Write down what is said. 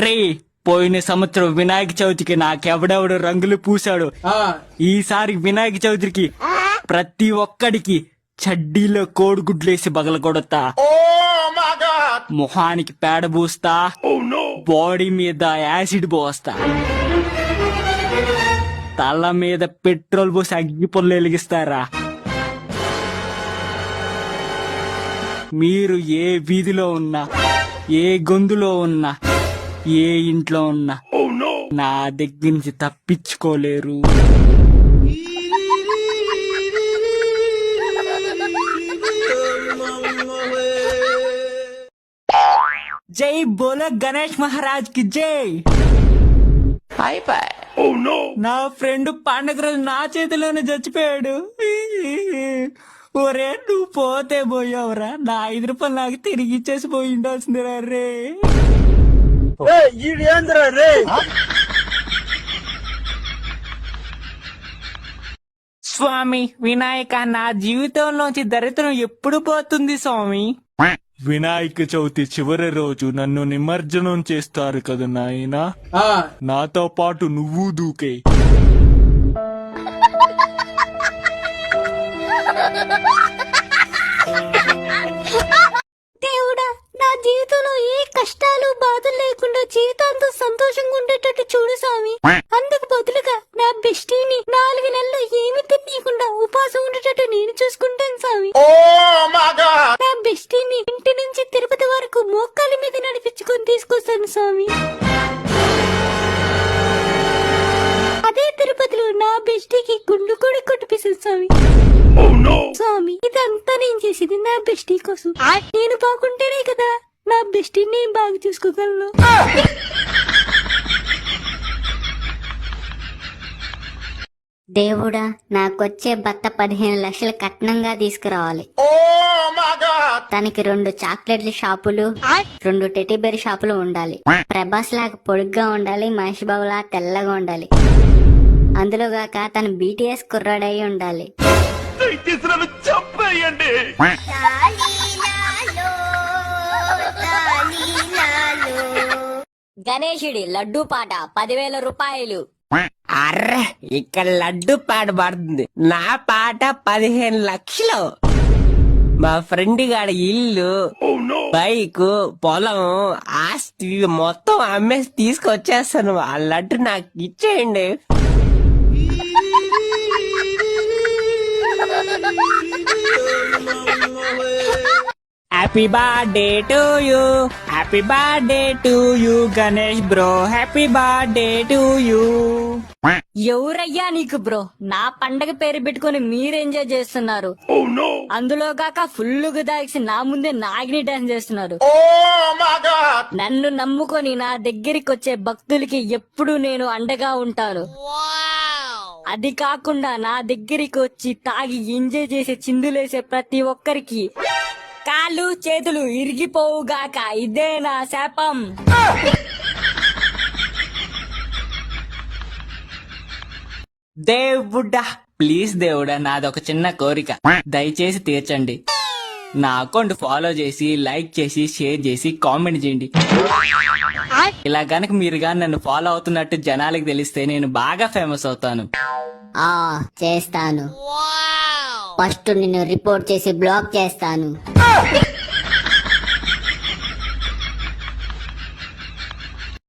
రే పోయిన సంవత్సరం వినాయక చవితికి నాకెవడెవడు రంగులు పూశాడు. ఈసారి వినాయక చవితికి ప్రతి ఒక్కడికి చడ్డీలో కోడిగుడ్లేసి బగలగొడతా, మొహానికి పేడ పూస్తా, బాడీ మీద యాసిడ్ పోస్తా, తల మీద పెట్రోల్ పోసి అగ్గి పొల్లు వెలిగిస్తారా. మీరు ఏ వీధిలో ఉన్నా, ఏ గొంతులో ఉన్నా, ఏ ఇంట్లో ఉన్నా నా దగ్గర నుంచి తప్పించుకోలేరు. జై బోలో గణేష్ మహారాజ్ కి జై. నా ఫ్రెండ్ పండగ రోజు నా చేతిలోనే చచ్చిపోయాడు. ఒరే నువ్వు పోతే పోయావురా, నా 5 రూపాయలు నాకు తిరిగి ఇచ్చేసి పోయి ఉండాల్సిందిరా రే. స్వామి వినాయక, నా జీవితంలోంచి దరిద్రం ఎప్పుడు పోతుంది స్వామి? వినాయక చవితి చివరి రోజు నన్ను నిమజ్జనం చేస్తారు కదా నాయనా, నాతో పాటు నువ్వు దూకే. దేవుడా, నా జీవితంలో ఏ కష్టాలు బాధలు లేకుండా జీవితాంతం సంతోషంగా ఉండేటట్టు చూడు స్వామి. అందుకు బదులుగా నా బెస్టీని 4 నెలలు ఏమి తినకుండా ఉపాసం ఉండేటట్టు నేను చూసుకుంటాను స్వామి. నా బెస్టీని ఇంటి నుంచి తిరుపతి వరకు మోకాలి మీద నడిపించుకొని తీసుకొస్తాను స్వామి. అదే తిరుపతిలో నా బెస్టీకి గుండు కూడా కొట్టిపిస్తాను స్వామి. స్వామి ఇదంతా నేను చేసేది నా బెస్టీ కోసం. నేను బాగుంటేనే కదా నా బెస్టీని నేను బాగా చూసుకోగలను. దేవుడా, నాకొచ్చే భర్త 15 లక్షలు కట్నంగా తీసుకురావాలి. తనకి 2 చాక్లెట్ల షాపులు, 2 టెడ్డీబేర్ షాపులు ఉండాలి. ప్రభాస్ లాగా పొడుగ్గా ఉండాలి, మహేష్ బాబు లాగా తెల్లగా ఉండాలి. అందులో గాక తను బీటీఎస్ కుర్రాడై ఉండాలి. గణేశుడి లడ్డూ పాట 10,000 రూపాయలు. అర్రే, ఇక్కడ లడ్డు పాట పడుతుంది, నా పాట 15 లక్షలు. మా ఫ్రెండ్ గాడి ఇల్లు, బైక్, పొలం, ఆస్తి మొత్తం అమ్మేసి తీసుకొచ్చేస్తాను. ఆ లడ్డు నాకు ఇచ్చేయండి. Happy birthday to you, happy birthday to you Ganesh bro, happy birthday to you. ఎవరయ్యా నీకు బ్రో? నా పండగ పేరు పెట్టుకుని మీరు ఎంజాయ్ చేస్తున్నారు. అందులో కాక ఫుల్ గా దాగి నా ముందే నాగిని డాన్స్ చేస్తున్నారు. నన్ను నమ్ముకొని నా దగ్గరికి వచ్చే భక్తులకి ఎప్పుడు నేను అండగా ఉంటాను. అది కాకుండా నా దగ్గరికి వచ్చి తాగి ఎంజాయ్ చేసే చిందులేసే ప్రతి ఒక్కరికి కాళ్ళు చేతులు ఇరిగిపోవుగాక. ఇదే నా శాపం. దేవుడా ప్లీజ్ దేవుడా, నాదొక చిన్న కోరిక దయచేసి తీర్చండి. నా అకౌంట్ ఫాలో చేసి, లైక్ చేసి, షేర్ చేసి, కామెంట్ చేయండి. ఇలా గనక మీరు గాని నన్ను ఫాలో అవుతున్నట్టు జనాలకు తెలిస్తే నేను బాగా ఫేమస్ అవుతాను. చేస్తాను. ఫస్ట్ నిన్ను రిపోర్ట్ చేసి బ్లాక్ చేస్తాను.